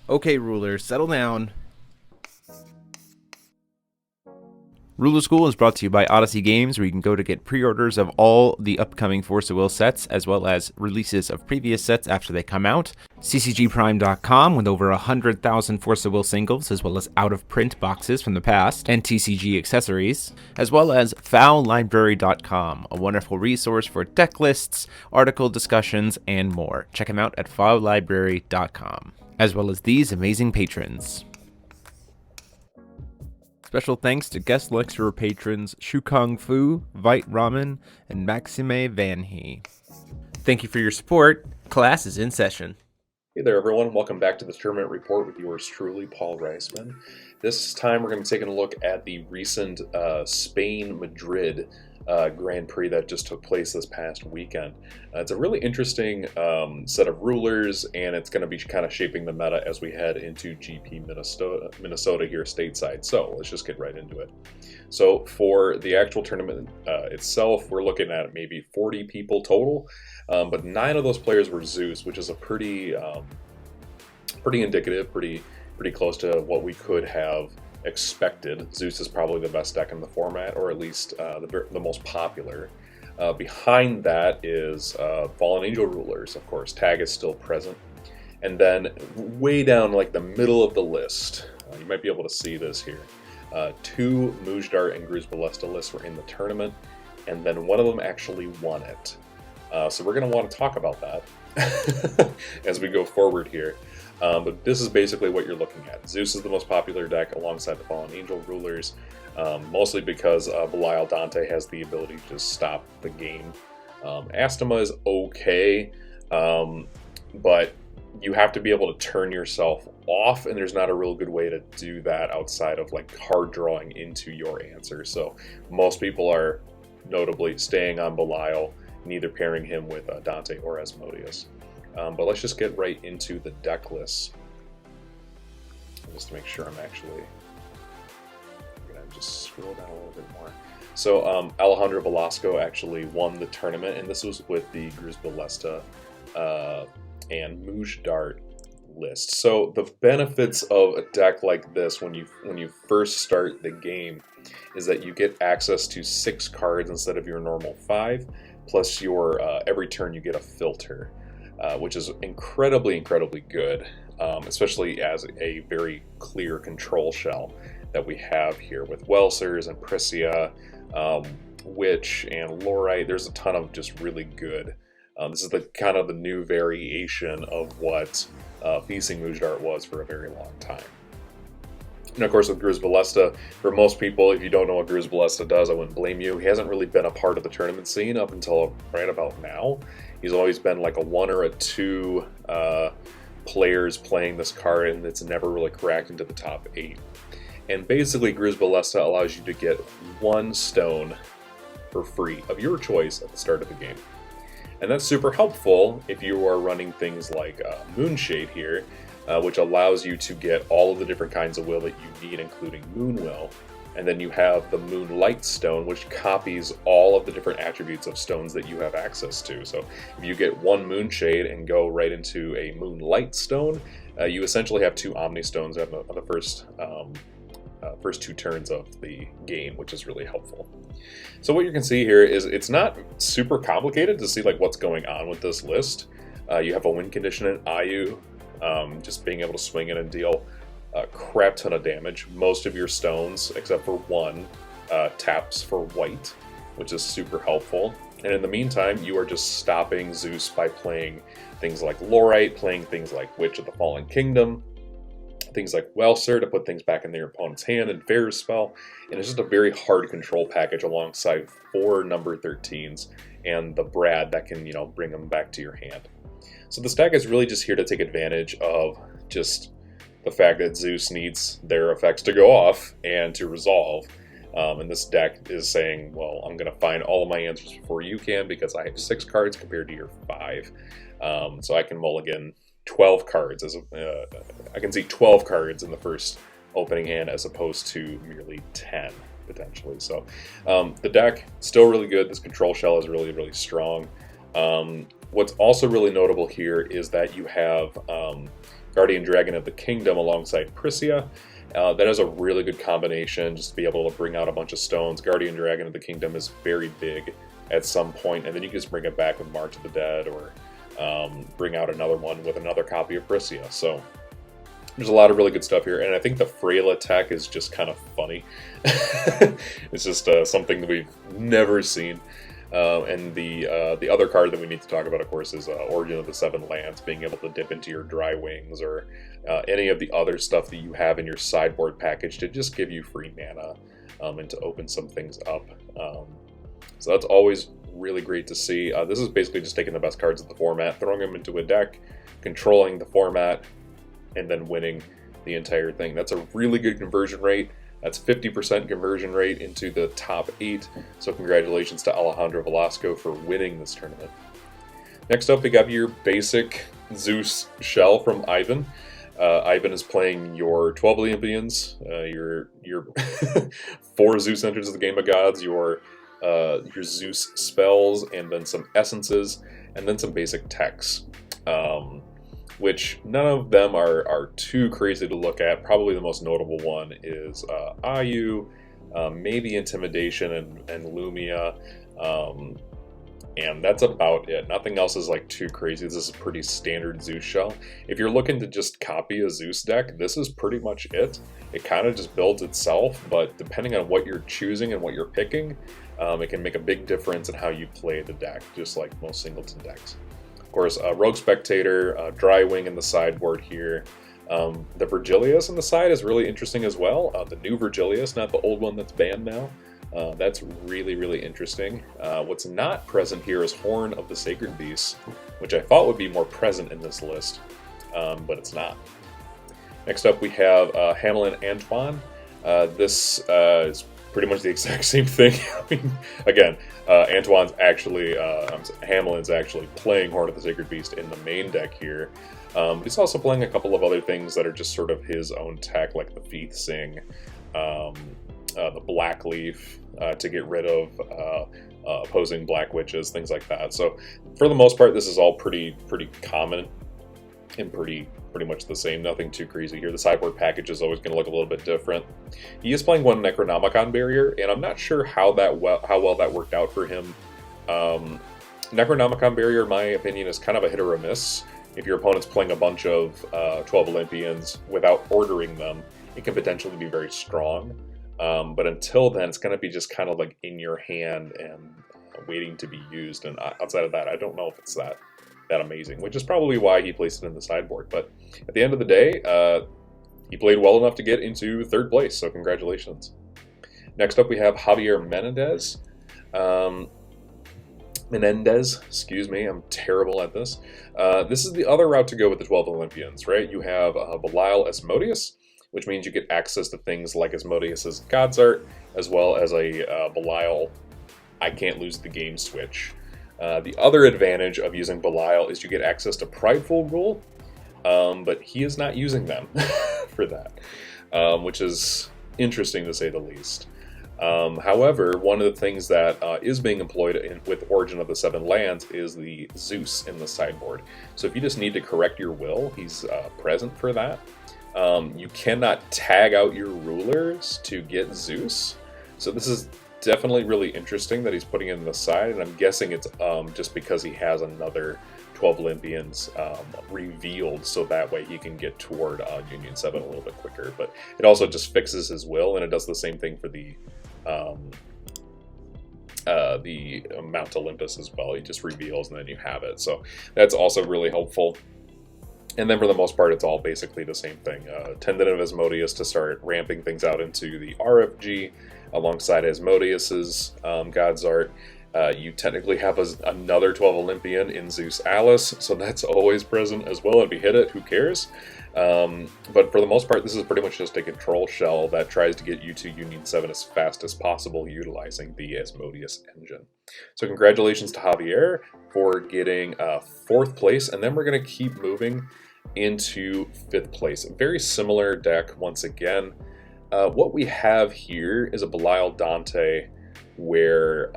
Okay, rulers, settle down. Ruler School is brought to you by Odyssey Games, where you can go to get pre-orders of all the upcoming Force of Will sets, as well as releases of previous sets after they come out. TCGPrime.com with over 100,000 Force of Will singles, as well as out-of-print boxes from the past, and TCG accessories, as well as FoulLibrary.com, a wonderful resource for deck lists, article discussions, and more. Check them out at FoulLibrary.com, as well as these amazing patrons. Special thanks to guest lecturer patrons Shukong Fu, Vite Ramen, and Maxime Van He. Thank you for your support. Class is in session. Hey there, everyone. Welcome back to the Tournament Report with yours truly, Paul Reissmann. This time we're going to be taking a look at the recent Spain Madrid Grand Prix that just took place this past weekend. It's a really interesting set of rulers, and it's going to be kind of shaping the meta as we head into GP Minnesota here stateside. So let's just get right into it. So for the actual tournament itself, we're looking at maybe 40 people total, but 9 of those players were Zeus, which is a pretty indicative, pretty close to what we could have expected. Zeus is probably the best deck in the format, or at least the most popular. Behind that is Fallen Angel Rulers, of course. Tag is still present. And then way down like the middle of the list, you might be able to see this here. 2 Mujdart and Gruz Ballesta lists were in the tournament, and then one of them actually won it. So we're going to want to talk about that as we go forward here. But this is basically what you're looking at. Zeus is the most popular deck alongside the Fallen Angel Rulers, mostly because Belial Dante has the ability to just stop the game. Astema is okay, but you have to be able to turn yourself off, and there's not a real good way to do that outside of like hard drawing into your answer. So most people are notably staying on Belial, neither pairing him with Dante or Asmodeus. But let's just get right into the deck lists, just to make sure I'm going to just scroll down a little bit more. So Alejandro Velasco actually won the tournament, and this was with the Gruz Ballesta and Mujdart list. So the benefits of a deck like this when you first start the game is that you get access to 6 cards instead of your normal 5, plus your every turn you get a filter. Which is incredibly good, especially as a very clear control shell that we have here with Welsers and Priscia, Witch, and Lorite. There's a ton of just really good. This is the kind of the new variation of what Feasting Mujdart was for a very long time. And of course with Gruz Ballesta, for most people, if you don't know what Gruz Ballesta does, I wouldn't blame you. He hasn't really been a part of the tournament scene up until right about now. He's always been like a 1 or a 2 players playing this card, and it's never really cracked into the top 8. And basically Gruz Ballesta allows you to get 1 stone for free of your choice at the start of the game. And that's super helpful if you are running things like Moonshade here, which allows you to get all of the different kinds of will that you need, including Moon Will. And then you have the Moonlight Stone, which copies all of the different attributes of stones that you have access to. So if you get 1 Moonshade and go right into a Moonlight Stone, you essentially have 2 Omni Stones on the first 2 turns of the game, which is really helpful. So what you can see here is it's not super complicated to see like what's going on with this list. You have a win condition in Ayu, just being able to swing in and deal a crap ton of damage. Most of your stones, except for 1, taps for white, which is super helpful. And in the meantime, you are just stopping Zeus by playing things like Lorite, playing things like Witch of the Fallen Kingdom, things like Welser to put things back in their opponent's hand, and Fair's Spell. And it's just a very hard control package alongside 4 number 13s and the Brad that can, bring them back to your hand. So this deck is really just here to take advantage of just the fact that Zeus needs their effects to go off and to resolve. And this deck is saying, well, I'm going to find all of my answers before you can, because I have 6 cards compared to your 5. So I can mulligan 12 cards. I can see 12 cards in the first opening hand as opposed to merely 10, potentially. So the deck, still really good. This control shell is really strong. What's also really notable here is that you have Guardian Dragon of the Kingdom alongside Prisia. That is a really good combination, just to be able to bring out a bunch of stones. Guardian Dragon of the Kingdom is very big at some point, and then you can just bring it back with March of the Dead, or bring out another one with another copy of Prisia. So there's a lot of really good stuff here, and I think the Freyla tech is just kind of funny. It's just something that we've never seen. And the other card that we need to talk about, of course, is Origin of the Seven Lands, being able to dip into your Dry Wings or any of the other stuff that you have in your sideboard package to just give you free mana and to open some things up. So that's always really great to see. This is basically just taking the best cards of the format, throwing them into a deck, controlling the format, and then winning the entire thing. That's a really good conversion rate. That's 50% conversion rate into the top 8. So congratulations to Alejandro Velasco for winning this tournament. Next up, we got your basic Zeus shell from Ivan. Ivan is playing your 12 Olympians, your 4 Zeus Enters of the Game of Gods, your Zeus spells, and then some essences, and then some basic techs. Which none of them are too crazy to look at. Probably the most notable one is Ayu, maybe Intimidation and Lumia, and that's about it. Nothing else is like too crazy. This is a pretty standard Zeus shell. If you're looking to just copy a Zeus deck, this is pretty much it. It kind of just builds itself, but depending on what you're choosing and what you're picking, it can make a big difference in how you play the deck, just like most singleton decks. Of course, Rogue Spectator, Dry Wing in the sideboard here. The Virgilius on the side is really interesting as well. The new Virgilius, not the old one that's banned now. That's really, really interesting. What's not present here is Horn of the Sacred Beast, which I thought would be more present in this list, but it's not. Next up we have Hamelin Antoine. This is pretty much the exact same thing. I mean, again, Antoine's actually, Hamelin's actually playing Horn of the Sacred Beast in the main deck here. But he's also playing a couple of other things that are just sort of his own tech, like the Feeth Sing, the Black Leaf to get rid of opposing Black Witches, things like that. So for the most part, this is all pretty common and pretty much the same. Nothing too crazy here. The sideboard package is always going to look a little bit different. He is playing one Necronomicon barrier, and I'm not sure how well that worked out for him. Necronomicon barrier, in my opinion, is kind of a hit or a miss. If your opponent's playing a bunch of 12 Olympians without ordering them, it can potentially be very strong. But until then, it's going to be just kind of like in your hand and waiting to be used. And outside of that, I don't know if it's that amazing, which is probably why he placed it in the sideboard. But at the end of the day, he played well enough to get into 3rd place, so congratulations. Next up, we have Javier Menendez, excuse me, I'm terrible at this. This is the other route to go with the 12 Olympians, right? You have Belial Asmodeus, which means you get access to things like Asmodeus's God's Art, as well as a Belial I Can't Lose the Game switch. The other advantage of using Belial is you get access to Prideful Ghoul, but he is not using them for that, which is interesting to say the least. However, one of the things that is being employed with Origin of the Seven Lands is the Zeus in the sideboard. So if you just need to correct your will, he's present for that. You cannot tag out your rulers to get Zeus. So this is definitely really interesting that he's putting it in the side, and I'm guessing it's just because he has another 12 Olympians revealed, so that way he can get toward Union 7 a little bit quicker. But it also just fixes his will, and it does the same thing for the Mount Olympus as well. He just reveals and then you have it. So that's also really helpful. And then for the most part, it's all basically the same thing. Tentative Asmodeus to start ramping things out into the RFG alongside Asmodeus's God's Art. You technically have another 12 Olympian in Zeus Alice, so that's always present as well. If you hit it, who cares? But for the most part, this is pretty much just a control shell that tries to get you to Union 7 as fast as possible utilizing the Asmodeus engine. So congratulations to Javier for getting 4th place, and then we're going to keep moving into 5th place. A very similar deck once again. What we have here is a Belial Dante where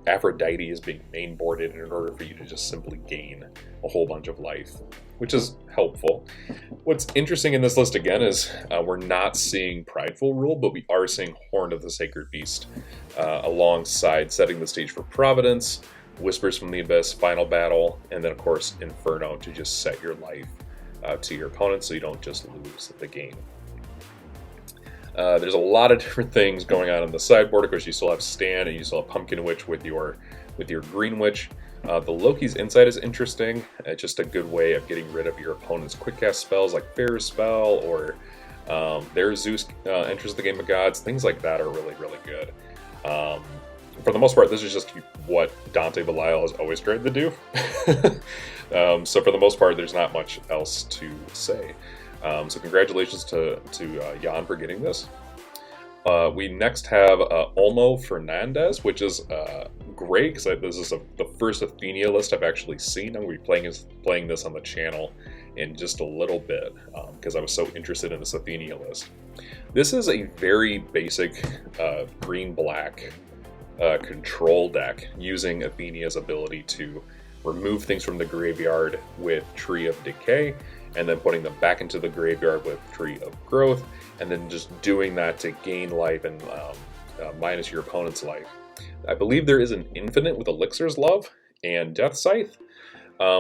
Aphrodite is being mainboarded in order for you to just simply gain a whole bunch of life, which is helpful. What's interesting in this list again is we're not seeing Prideful rule, but we are seeing Horn of the Sacred Beast alongside Setting the Stage for Providence, Whispers from the Abyss, Final Battle, and then of course Inferno to just set your life to your opponent so you don't just lose the game. There's a lot of different things going on in the sideboard. Of course, you still have Stan and you still have Pumpkin Witch with your Green Witch. The Loki's Insight is interesting. It's just a good way of getting rid of your opponent's quick cast spells like Fair's Spell or their Zeus enters the Game of Gods. Things like that are really, really good. For the most part, this is just what Dante Belial has always tried to do. So for the most part, there's not much else to say. So congratulations to Jan for getting this. We next have Olmo Fernandez, which is great because this is the first Athenia list I've actually seen. I'm going to be playing this on the channel in just a little bit because I was so interested in this Athenia list. This is a very basic green-black control deck using Athenia's ability to remove things from the graveyard with Tree of Decay, and then putting them back into the graveyard with Tree of Growth, and then just doing that to gain life and minus your opponent's life. I believe there is an Infinite with Elixir's Love and Death Scythe,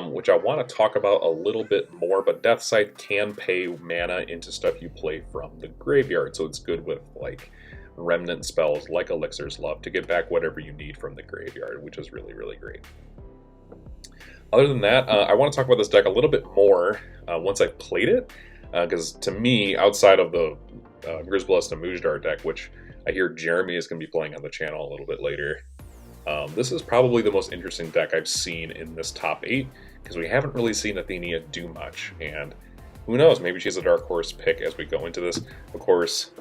which I want to talk about a little bit more, but Death Scythe can pay mana into stuff you play from the graveyard, so it's good with like remnant spells like Elixir's Love to get back whatever you need from the graveyard, which is really, really great. Other than that, I want to talk about this deck a little bit more once I've played it, because to me, outside of the Grizzballista Mujdar deck, which I hear Jeremy is going to be playing on the channel a little bit later, this is probably the most interesting deck I've seen in this top 8, because we haven't really seen Athenia do much, and who knows, maybe she's a dark horse pick as we go into this. Of course,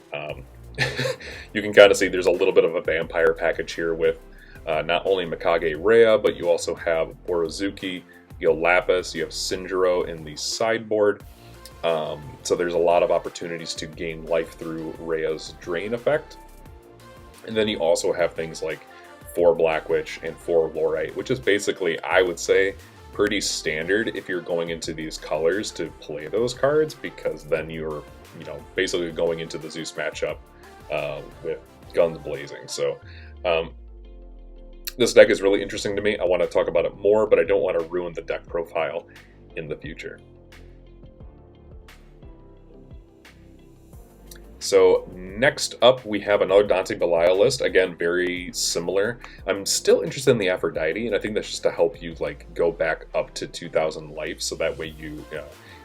you can kind of see there's a little bit of a vampire package here with not only Mikage Rhea, but you also have Orozuki, you have Lapis, you have Sinjiro in the sideboard. So there's a lot of opportunities to gain life through Rhea's Drain effect. And then you also have things like 4 Black Witch and 4 Lorite, which is basically, I would say, pretty standard if you're going into these colors to play those cards, because then you're, basically going into the Zeus matchup with guns blazing. So this deck is really interesting to me. I want to talk about it more, but I don't want to ruin the deck profile in the future. So next up, we have another Dante Belial list. Again, very similar. I'm still interested in the Aphrodite, and I think that's just to help you go back up to 2,000 life, so that way you,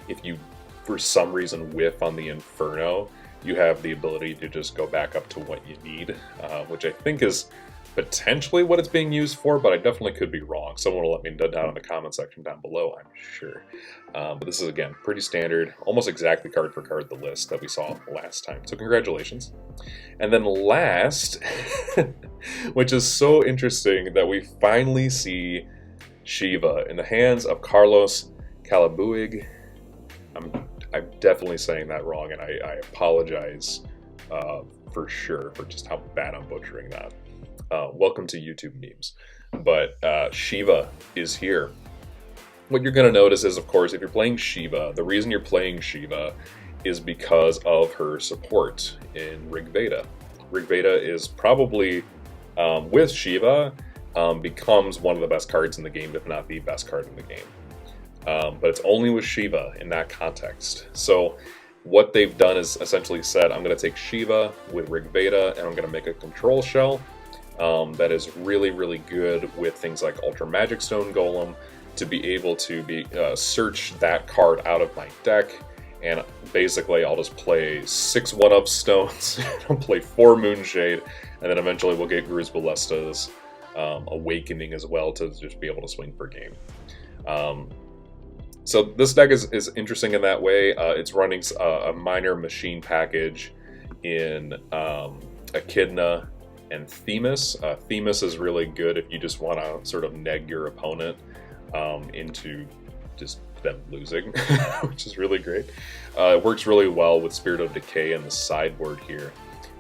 if you for some reason whiff on the Inferno, you have the ability to just go back up to what you need, which I think is potentially what it's being used for, but I definitely could be wrong. Someone will let me know down in the comment section down below, I'm sure. But this is, again, pretty standard, almost exactly card for card the list that we saw last time. So congratulations. And then last, which is so interesting that we finally see Shiva in the hands of Carlos Calabuig. I'm definitely saying that wrong, and I apologize for sure for just how bad I'm butchering that. Welcome to YouTube memes. But Shiva is here. What you're going to notice is, of course, if you're playing Shiva, the reason you're playing Shiva is because of her support in Rigveda. Rigveda is probably, with Shiva, becomes one of the best cards in the game, if not the best card in the game. But it's only with Shiva in that context. So what they've done is essentially said, I'm going to take Shiva with Rigveda, and I'm going to make a control shell that is really, really good with things like Ultra Magic Stone Golem, to be able to search that card out of my deck. And basically, I'll just play 6 1-up stones, I'll play 4 Moonshade, and then eventually we'll get Grizzballista's Awakening as well to just be able to swing per game. So this deck is interesting in that way. It's running a minor machine package in Echidna and Themis. Themis is really good if you just want to sort of neg your opponent into just them losing, which is really great. It works really well with Spirit of Decay and the sideboard here.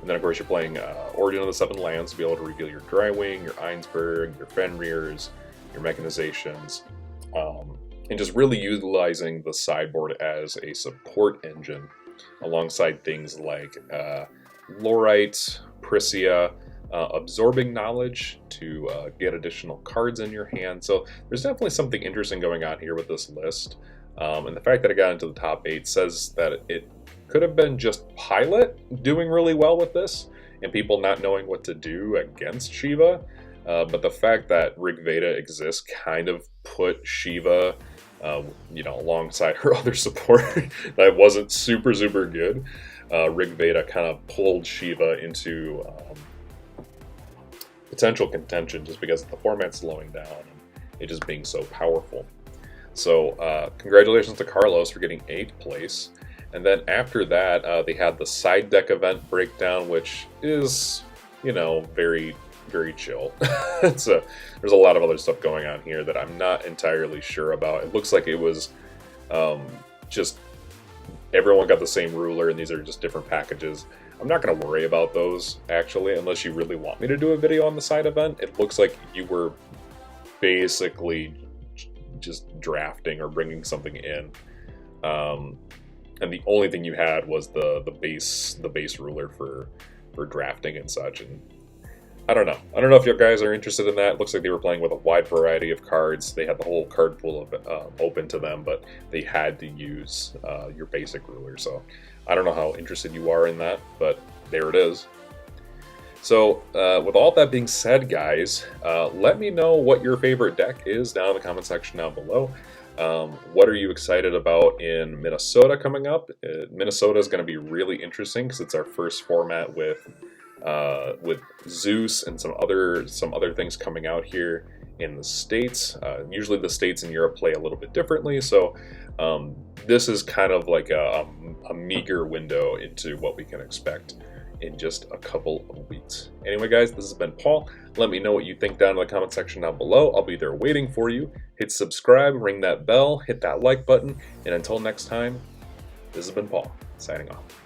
And then, of course, you're playing Origin of the Seven Lands to be able to reveal your Drywing, your Einsberg, your Fenrirs, your mechanizations, and just really utilizing the sideboard as a support engine alongside things like Lorite, Prisia, absorbing knowledge to get additional cards in your hand. So there's definitely something interesting going on here with this list. And the fact that it got into the top 8 says that it could have been just Pilot doing really well with this and people not knowing what to do against Shiva. But the fact that Rigveda exists kind of put Shiva, alongside her other support that wasn't super good. Rigveda kind of pulled Shiva into potential contention just because the format's slowing down and it just being so powerful. So congratulations to Carlos for getting 8th place. And then after that, they had the side deck event breakdown, which is, very chill. There's a lot of other stuff going on here that I'm not entirely sure about. It looks like it was just everyone got the same ruler, and these are just different packages. I'm not going to worry about those, actually, unless you really want me to do a video on the side event. It looks like you were basically just drafting or bringing something in. And the only thing you had was the base ruler for drafting and such. And I don't know. I don't know if you guys are interested in that. It looks like they were playing with a wide variety of cards. They had the whole card pool open to them, but they had to use your basic ruler. So I don't know how interested you are in that, but there it is. So with all that being said, guys, let me know what your favorite deck is down in the comment section down below. What are you excited about in Minnesota coming up? Minnesota is going to be really interesting because it's our first format with Zeus and some other things coming out here in the States. Usually the States and Europe play a little bit differently, so this is kind of like a meager window into what we can expect in just a couple of weeks. Anyway, guys, this has been Paul. Let me know what you think down in the comment section down below. I'll be there waiting for you. Hit subscribe, ring that bell, hit that like button, and until next time, this has been Paul, signing off.